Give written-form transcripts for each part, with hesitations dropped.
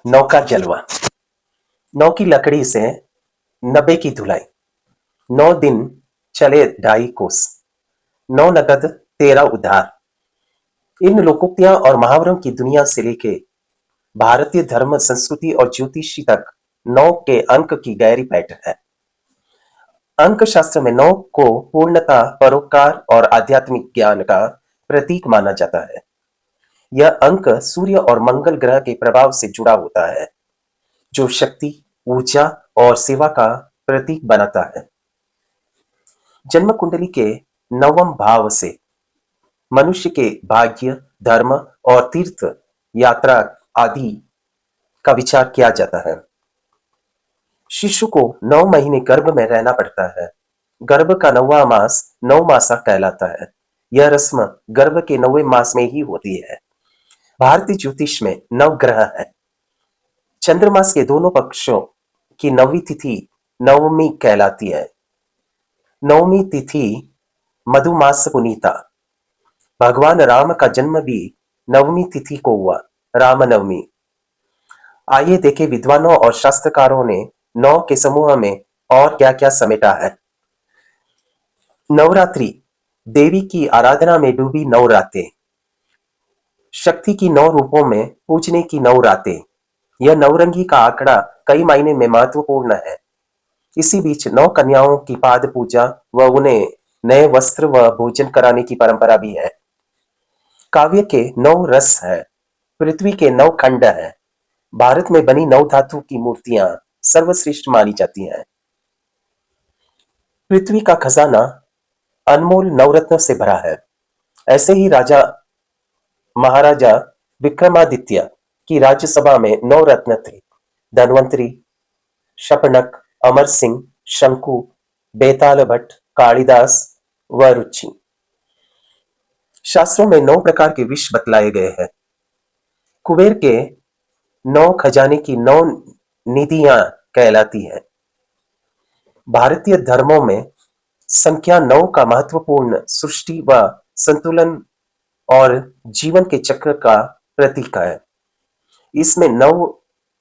नौ का जलवा। नौ की लकड़ी से 90 की धुलाई। 9 दिन चले 2.5 कोस। 9 नकद 13 उधार। इन लोकोक्तियां और मुहावरों की दुनिया से लेके भारतीय धर्म, संस्कृति और ज्योतिषी तक 9 के अंक की गहरी पैठ है। अंक शास्त्र में 9 को पूर्णता, परोपकार और आध्यात्मिक ज्ञान का प्रतीक माना जाता है। यह अंक सूर्य और मंगल ग्रह के प्रभाव से जुड़ा होता है, जो शक्ति, ऊर्जा और सेवा का प्रतीक बनाता है। जन्म कुंडली के 9वें भाव से मनुष्य के भाग्य, धर्म और तीर्थ यात्रा आदि का विचार किया जाता है। शिशु को 9 महीने गर्भ में रहना पड़ता है। गर्भ का 9वां मास 9 मासा कहलाता है। यह रस्म गर्भ के 9वें मास में ही होती है। भारतीय ज्योतिष में 9 ग्रह है। चंद्रमास के दोनों पक्षों की 9वीं तिथि नवमी कहलाती है। 9वीं तिथि मधुमास पुनीता। भगवान राम का जन्म भी 9वीं तिथि को हुआ, रामनवमी। आइए देखें विद्वानों और शास्त्रकारों ने 9 के समूह में और क्या क्या समेटा है। नवरात्रि, देवी की आराधना में डूबी 9 रातें। शक्ति की 9 रूपों में पूजने की 9 रातें। यह नवरंगी का आंकड़ा कई मायने में महत्वपूर्ण है। इसी बीच 9 कन्याओं की पाद पूजा व उन्हें नए वस्त्र व भोजन कराने की परंपरा भी है। काव्य के 9 रस है। पृथ्वी के 9 खंड है। भारत में बनी 9 धातु की मूर्तियां सर्वश्रेष्ठ मानी जाती हैं। पृथ्वी का खजाना अनमोल नवरत्न से भरा है। ऐसे ही राजा महाराजा विक्रमादित्य की राज्यसभा में 9 रत्न थे। धन्वंतरी, शपनक, अमर सिंह, शंकु, बेताल भट्ट, कालिदास व रुचि। शास्त्रों में 9 प्रकार के विष बतलाए गए हैं। कुबेर के 9 खजाने की 9 निधियां कहलाती है। भारतीय धर्मों में संख्या 9 का महत्वपूर्ण सृष्टि व संतुलन और जीवन के चक्र का प्रतीक है। इसमें 9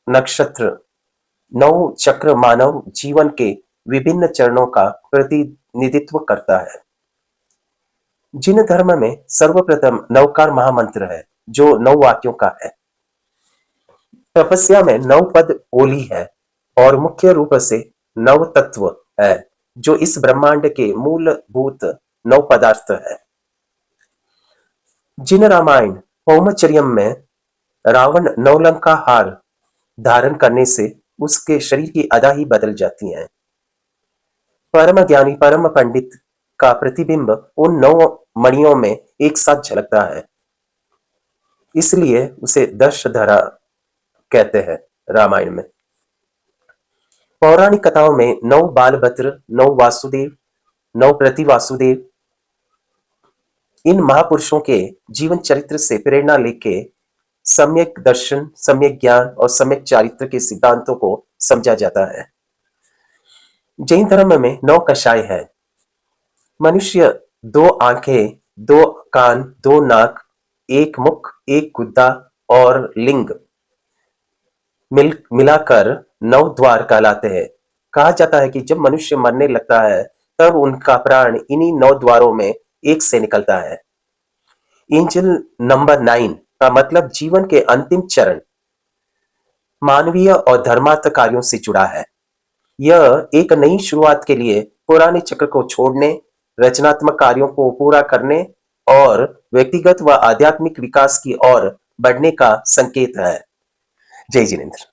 नक्षत्र, 9 चक्र मानव जीवन के विभिन्न चरणों का प्रतिनिधित्व करता है। जिन धर्म में सर्वप्रथम नवकार महामंत्र है, जो 9 वाक्यों का है। तपस्या में 9 पद ओली है और मुख्य रूप से 9 तत्व है, जो इस ब्रह्मांड के मूलभूत 9 पदार्थ है। जिन रामायण पौमचर्यम में रावण 9 लंका हार धारण करने से उसके शरीर की अदा ही बदल जाती है। परम ज्ञानी, परम पंडित का प्रतिबिंब उन 9 मणियों में एक साथ झलकता है, इसलिए उसे दशधरा कहते हैं। रामायण में पौराणिक कथाओं में 9 बालभद्र, 9 वासुदेव, 9 प्रतिवासुदेव, इन महापुरुषों के जीवन चरित्र से प्रेरणा लेके सम्यक दर्शन, सम्यक ज्ञान और सम्यक चारित्र के सिद्धांतों को समझा जाता है। जैन धर्म में 9 कषाय है। मनुष्य 2 आंखें, 2 कान, 2 नाक, 1 मुख, 1 गुद्दा और लिंग मिलाकर 9 द्वार कहलाते हैं। कहा जाता है कि जब मनुष्य मरने लगता है तब उनका प्राण इन्हीं 9 द्वारों में एक से निकलता है। एंजल नंबर 9 का मतलब जीवन के अंतिम चरण, मानवीय और धर्मार्थ कार्यों से जुड़ा है। यह एक नई शुरुआत के लिए पुराने चक्र को छोड़ने, रचनात्मक कार्यों को पूरा करने और व्यक्तिगत व आध्यात्मिक विकास की ओर बढ़ने का संकेत है। जय जिनेंद्र।